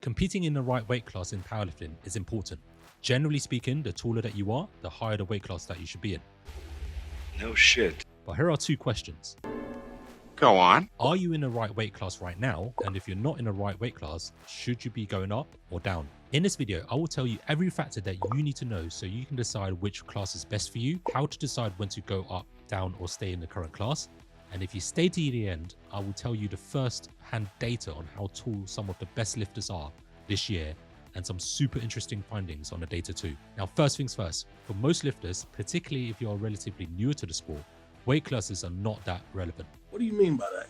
Competing in the right weight class in powerlifting is important. Generally speaking, the taller that you are, the higher the weight class that you should be in. No shit. But here are two questions. Go on. Are you in the right weight class right now? And if you're not in the right weight class, should you be going up or down? In this video, I will tell you every factor that you need to know so you can decide which class is best for you, how to decide when to go up, down, or stay in the current class. And if you stay to the end, I will tell you the first-hand data on how tall some of the best lifters are this year and some super interesting findings on the data too. Now, first things first, for most lifters, particularly if you are relatively newer to the sport, weight classes are not that relevant. What do you mean by that?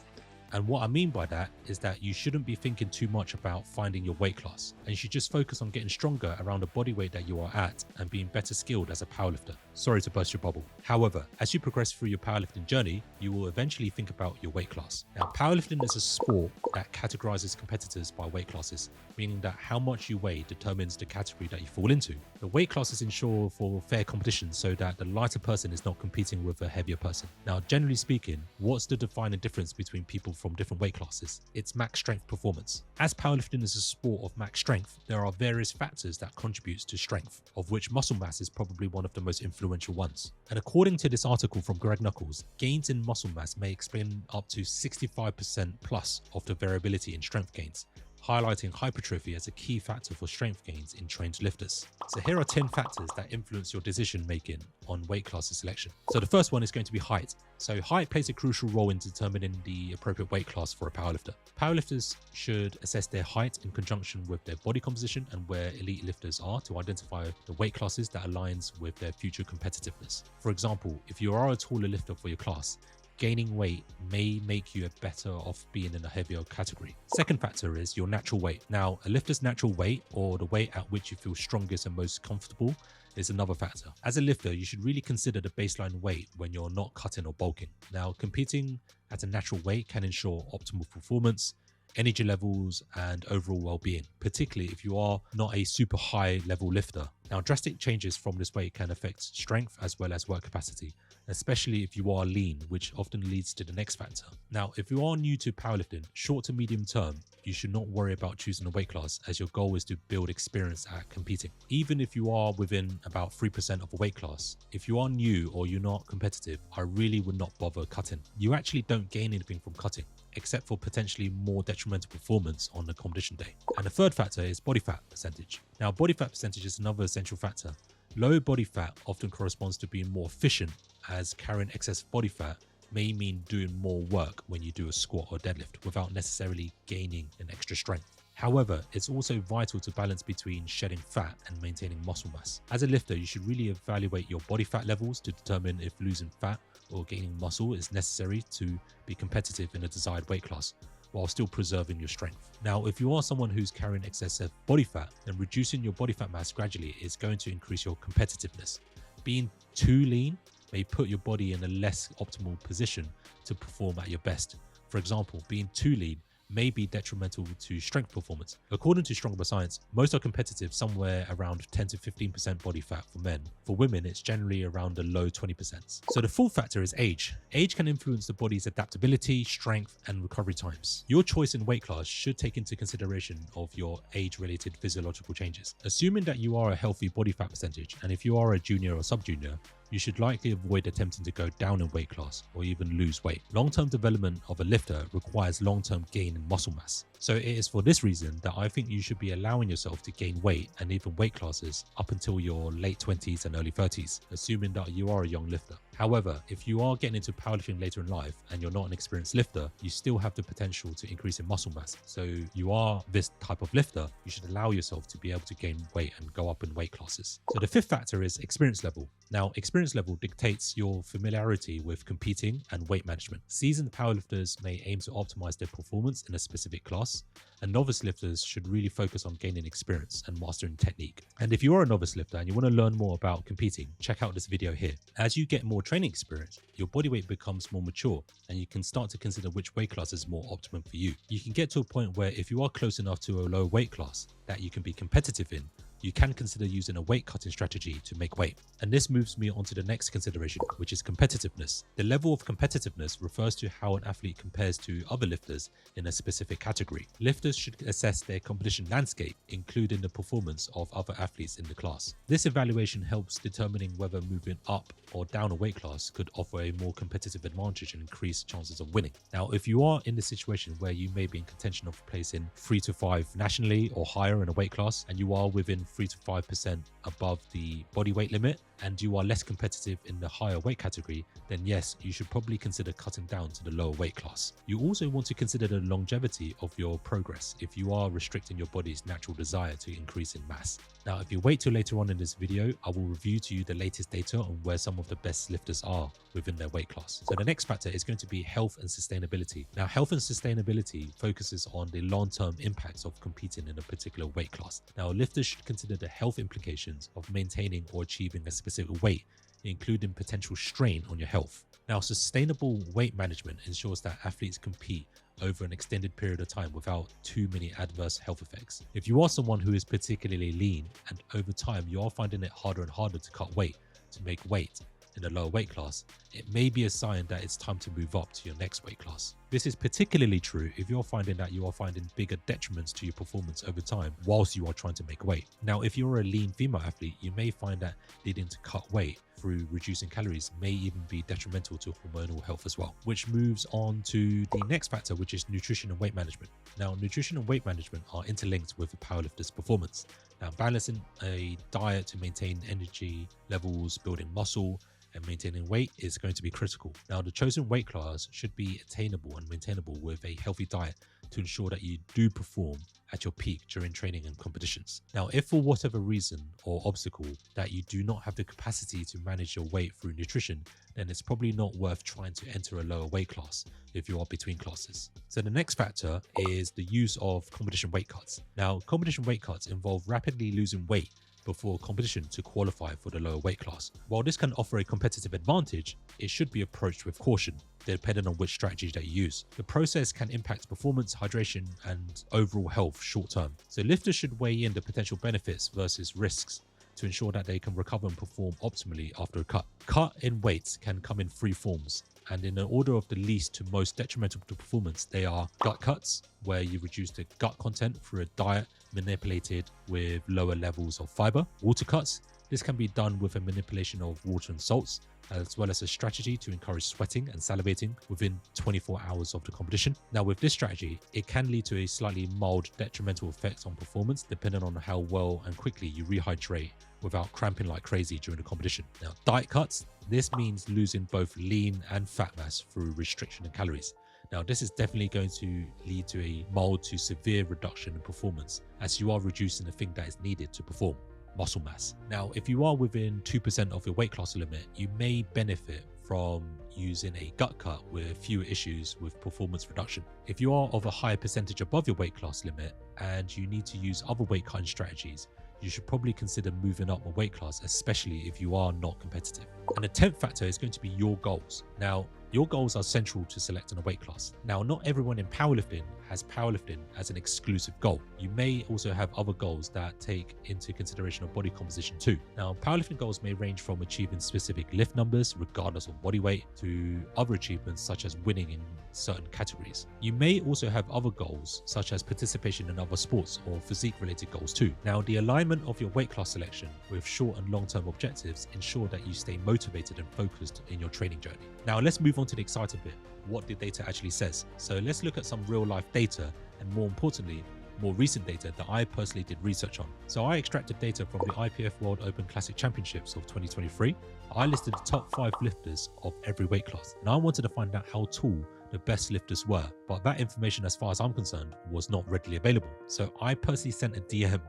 And what I mean by that is that you shouldn't be thinking too much about finding your weight class, and you should just focus on getting stronger around the body weight that you are at and being better skilled as a powerlifter. Sorry to burst your bubble. However, as you progress through your powerlifting journey, you will eventually think about your weight class. Now, powerlifting is a sport that categorizes competitors by weight classes, meaning that how much you weigh determines the category that you fall into. The weight classes ensure for fair competition so that the lighter person is not competing with a heavier person. Now, generally speaking, what's the defining difference between people from different weight classes? It's max strength performance. As powerlifting is a sport of max strength, there are various factors that contribute to strength, of which muscle mass is probably one of the most influential ones. And according to this article from Greg Knuckles, gains in muscle mass may explain up to 65% plus of the variability in strength gains, highlighting hypertrophy as a key factor for strength gains in trained lifters. So here are 10 factors that influence your decision making on weight classes selection. So the first one is going to be height. So height plays a crucial role in determining the appropriate weight class for a powerlifter. Powerlifters should assess their height in conjunction with their body composition and where elite lifters are to identify the weight classes that aligns with their future competitiveness. For example, if you are a taller lifter for your class, gaining weight may make you better off being in a heavier category. Second factor is your natural weight. Now, a lifter's natural weight, or the weight at which you feel strongest and most comfortable, is another factor. As a lifter, you should really consider the baseline weight when you're not cutting or bulking. Now, competing at a natural weight can ensure optimal performance, energy levels, and overall well-being, particularly if you are not a super high level lifter. Now, drastic changes from this weight can affect strength as well as work capacity, especially if you are lean, which often leads to the next factor. Now, if you are new to powerlifting, short to medium term, you should not worry about choosing a weight class, as your goal is to build experience at competing. Even if you are within about 3% of a weight class, if you are new or you're not competitive, I really would not bother cutting. You actually don't gain anything from cutting, except for potentially more detrimental performance on the competition day. And the third factor is body fat percentage. Now, body fat percentage is another essential factor. Low body fat often corresponds to being more efficient, as carrying excess body fat may mean doing more work when you do a squat or deadlift without necessarily gaining an extra strength. However, it's also vital to balance between shedding fat and maintaining muscle mass. As a lifter, you should really evaluate your body fat levels to determine if losing fat or gaining muscle is necessary to be competitive in a desired weight class, while still preserving your strength. Now, if you are someone who's carrying excessive body fat, then reducing your body fat mass gradually is going to increase your competitiveness. Being too lean may put your body in a less optimal position to perform at your best. For example, being too lean may be detrimental to strength performance. According to Stronger by Science, most are competitive somewhere around 10 to 15% body fat for men. For women, it's generally around the low 20%. So the fourth factor is age. Age can influence the body's adaptability, strength, and recovery times. Your choice in weight class should take into consideration of your age-related physiological changes. Assuming that you are a healthy body fat percentage, and if you are a junior or sub-junior, you should likely avoid attempting to go down in weight class or even lose weight. Long-term development of a lifter requires long-term gain in muscle mass. So it is for this reason that I think you should be allowing yourself to gain weight and even weight classes up until your late 20s and early 30s, assuming that you are a young lifter. However, if you are getting into powerlifting later in life and you're not an experienced lifter, you still have the potential to increase in muscle mass. So you are this type of lifter, you should allow yourself to be able to gain weight and go up in weight classes. So the fifth factor is experience level. Now, experience level dictates your familiarity with competing and weight management. Seasoned powerlifters may aim to optimize their performance in a specific class, and novice lifters should really focus on gaining experience and mastering technique. And if you are a novice lifter and you want to learn more about competing, check out this video here. As you get more training experience, your body weight becomes more mature and you can start to consider which weight class is more optimum for you. You can get to a point where if you are close enough to a low weight class that you can be competitive in, you can consider using a weight cutting strategy to make weight. And this moves me on to the next consideration, which is competitiveness. The level of competitiveness refers to how an athlete compares to other lifters in a specific category. Lifters should assess their competition landscape, including the performance of other athletes in the class. This evaluation helps determining whether moving up or down a weight class could offer a more competitive advantage and increase chances of winning. Now, if you are in the situation where you may be in contention of placing 3 to 5 nationally or higher in a weight class, and you are within 3 to 5% above the body weight limit, and you are less competitive in the higher weight category, then yes, you should probably consider cutting down to the lower weight class. You also want to consider the longevity of your progress if you are restricting your body's natural desire to increase in mass. Now, if you wait till later on in this video, I will review to you the latest data on where some of the best lifters are within their weight class. So the next factor is going to be health and sustainability. Now, health and sustainability focuses on the long-term impacts of competing in a particular weight class. Now, lifters should consider the health implications of maintaining or achieving a specific weight, including potential strain on your health. Now, sustainable weight management ensures that athletes compete over an extended period of time without too many adverse health effects. If you are someone who is particularly lean and over time you are finding it harder and harder to cut weight, to make weight in a lower weight class, it may be a sign that it's time to move up to your next weight class. This is particularly true if you're finding that you are finding bigger detriments to your performance over time whilst you are trying to make weight. Now, if you're a lean female athlete, you may find that needing to cut weight through reducing calories may even be detrimental to hormonal health as well, which moves on to the next factor, which is nutrition and weight management. Now, nutrition and weight management are interlinked with a powerlifter's performance. Now, balancing a diet to maintain energy levels, building muscle, and maintaining weight is going to be critical. Now, the chosen weight class should be attainable and maintainable with a healthy diet to ensure that you do perform at your peak during training and competitions. Now, if for whatever reason or obstacle that you do not have the capacity to manage your weight through nutrition, then it's probably not worth trying to enter a lower weight class if you are between classes. So the next factor is the use of competition weight cuts. Now, competition weight cuts involve rapidly losing weight before competition to qualify for the lower weight class. While this can offer a competitive advantage, it should be approached with caution, depending on which strategy that you use. The process can impact performance, hydration, and overall health short term. So lifters should weigh in the potential benefits versus risks to ensure that they can recover and perform optimally after a cut. Cut in weights can come in 3 forms, and in an order of the least to most detrimental to performance, they are gut cuts, where you reduce the gut content through a diet manipulated with lower levels of fiber. Water cuts, this can be done with a manipulation of water and salts, as well as a strategy to encourage sweating and salivating within 24 hours of the competition. Now, with this strategy, it can lead to a slightly mild detrimental effect on performance, depending on how well and quickly you rehydrate without cramping like crazy during the competition. Now, diet cuts, this means losing both lean and fat mass through restriction and calories. Now, this is definitely going to lead to a mild to severe reduction in performance, as you are reducing the thing that is needed to perform: muscle mass. Now, if you are within 2% of your weight class limit, you may benefit from using a gut cut with fewer issues with performance reduction. If you are of a higher percentage above your weight class limit and you need to use other weight cutting strategies, you should probably consider moving up a weight class, especially if you are not competitive. And the 10th factor is going to be your goals. Now, your goals are central to selecting a weight class. Now, not everyone in powerlifting has powerlifting as an exclusive goal. You may also have other goals that take into consideration of body composition too. Now, powerlifting goals may range from achieving specific lift numbers, regardless of body weight, to other achievements such as winning in certain categories. You may also have other goals, such as participation in other sports or physique-related goals too. Now, the alignment of your weight class selection with short and long-term objectives ensure that you stay motivated and focused in your training journey. Now, let's move on to the exciting bit, what the data actually says. So let's look at some real-life data, and more importantly, more recent data that I personally did research on. So I extracted data from the IPF World Open Classic Championships of 2023. I listed the top 5 lifters of every weight class, and I wanted to find out how tall the best lifters were, but that information, as far as I'm concerned, was not readily available. So I personally sent a DM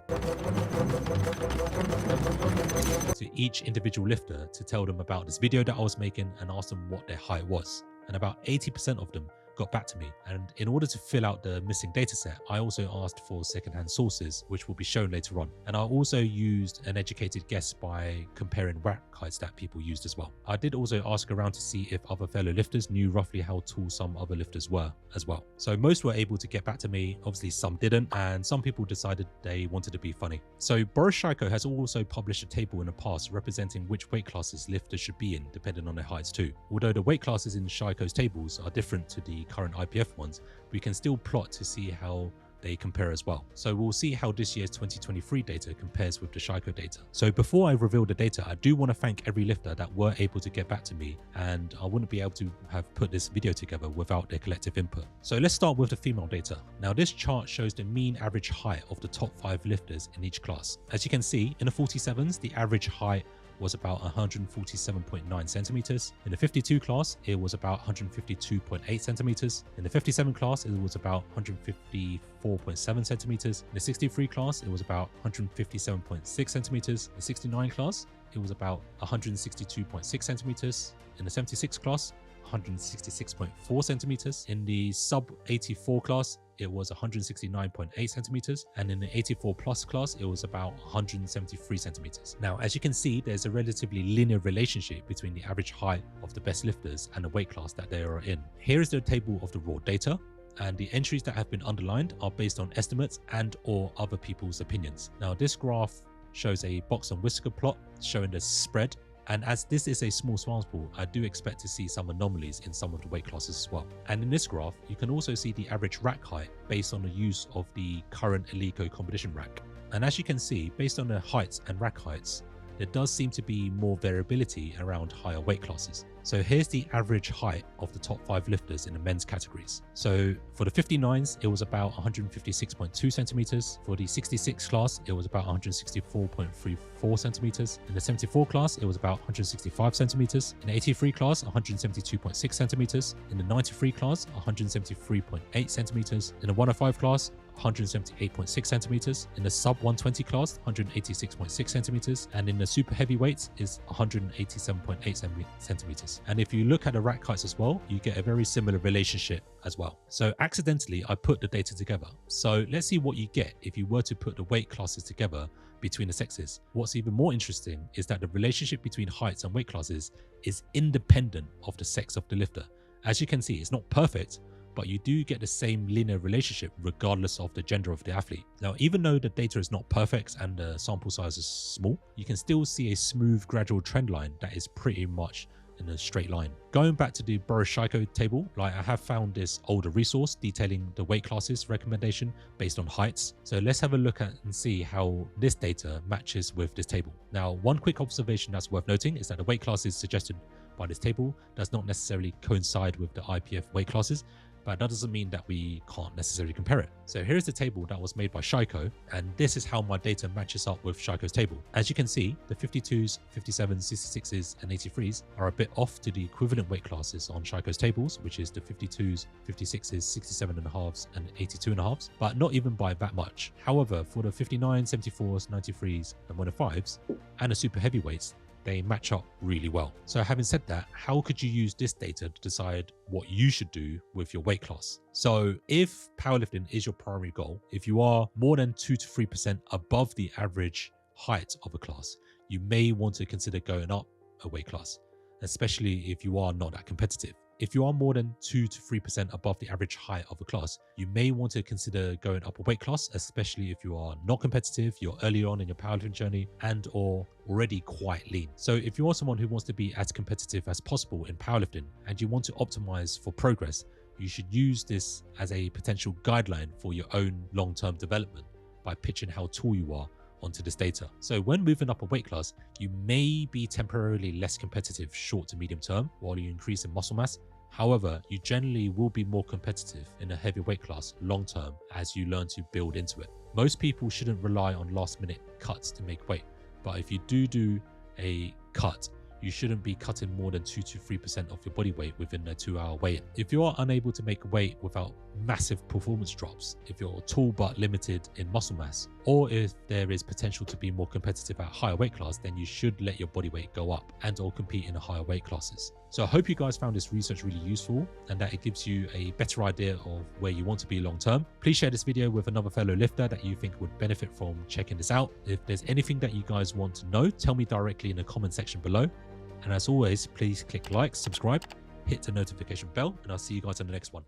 to each individual lifter to tell them about this video that I was making and ask them what their height was. And about 80% of them got back to me. And in order to fill out the missing data set, I also asked for secondhand sources, which will be shown later on. And I also used an educated guess by comparing rack heights that people used as well. I did also ask around to see if other fellow lifters knew roughly how tall some other lifters were as well. So most were able to get back to me. Obviously some didn't, and some people decided they wanted to be funny. So Sheiko has also published a table in the past representing which weight classes lifters should be in depending on their heights too. Although the weight classes in Sheiko's tables are different to the current IPF ones, we can still plot to see how they compare as well. So we'll see how this year's 2023 data compares with the Sheiko data. So before I reveal the data, I do want to thank every lifter that were able to get back to me, and I wouldn't be able to have put this video together without their collective input. So let's start with the female data. Now this chart shows the mean average height of the top 5 lifters in each class. As you can see, in the 47s, the average height was about 147.9 centimeters. In the 52 class, it was about 152.8 centimeters. In the 57 class, it was about 154.7 centimeters. In the 63 class, it was about 157.6 centimeters. In the 69 class, it was about 162.6 centimeters. In the 76 class, 166.4 centimeters. In the sub 84 class, it was 169.8 centimeters, and in the 84 plus class, it was about 173 centimeters. Now, as you can see, there's a relatively linear relationship between the average height of the best lifters and the weight class that they are in. Here is the table of the raw data, and the entries that have been underlined are based on estimates and or other people's opinions. Now, this graph shows a box and whisker plot showing the spread. And as this is a small sample, I do expect to see some anomalies in some of the weight classes as well. And in this graph, you can also see the average rack height based on the use of the current Eleiko competition rack. And as you can see, based on the heights and rack heights, there does seem to be more variability around higher weight classes. So here's the average height of the top 5 lifters in the men's categories. So for the 59s, it was about 156.2 centimeters. For the 66 class, it was about 164.34 centimeters. In the 74 class, it was about 165 centimeters. In the 83 class, 172.6 centimeters. In the 93 class, 173.8 centimeters. In the 105 class, 178.6 centimeters. In the sub 120 class, 186.6 centimeters. And in the super heavyweights is 187.8 centimeters. And if you look at the rack heights as well, you get a very similar relationship as well. So accidentally, I put the data together. So let's see what you get if you were to put the weight classes together between the sexes. What's even more interesting is that the relationship between heights and weight classes is independent of the sex of the lifter. As you can see, it's not perfect, but you do get the same linear relationship regardless of the gender of the athlete. Now, even though the data is not perfect and the sample size is small, you can still see a smooth gradual trend line that is pretty much in a straight line. Going back to the Sheiko table, I have found this older resource detailing the weight classes recommendation based on heights. So let's have a look at and see how this data matches with this table. Now, one quick observation that's worth noting is that the weight classes suggested by this table does not necessarily coincide with the IPF weight classes, but that doesn't mean that we can't necessarily compare it. So here's the table that was made by Sheiko, and this is how my data matches up with Sheiko's table. As you can see, the 52s, 57s, 66s, and 83s are a bit off to the equivalent weight classes on Sheiko's tables, which is the 52s, 56s, 67.5s, and 82.5s, but not even by that much. However, for the 59s, 74s, 93s, and 105s, and the super heavyweights, they match up really well. So having said that, how could you use this data to decide what you should do with your weight class? So if powerlifting is your primary goal, if you are more than 2 to 3% above the average height of a class, you may want to consider going up a weight class, especially if you are not that competitive. If you are more than 2 to 3% above the average height of a class, you may want to consider going up a weight class, especially if you are not competitive, you're early on in your powerlifting journey, and or already quite lean. So if you are someone who wants to be as competitive as possible in powerlifting and you want to optimize for progress, you should use this as a potential guideline for your own long-term development by pitching how tall you are onto this data. So when moving up a weight class, you may be temporarily less competitive short to medium term while you increase in muscle mass. However, you generally will be more competitive in a heavy weight class long term as you learn to build into it. Most people shouldn't rely on last minute cuts to make weight, but if you do a cut, you shouldn't be cutting more than 2 to 3% of your body weight within a 2-hour weigh-in. If you are unable to make weight without massive performance drops, if you're tall but limited in muscle mass, or if there is potential to be more competitive at higher weight class, then you should let your body weight go up and or compete in the higher weight classes. So I hope you guys found this research really useful and that it gives you a better idea of where you want to be long term. Please share this video with another fellow lifter that you think would benefit from checking this out. If there's anything that you guys want to know, tell me directly in the comment section below. And as always, please click like, subscribe, hit the notification bell, and I'll see you guys in the next one.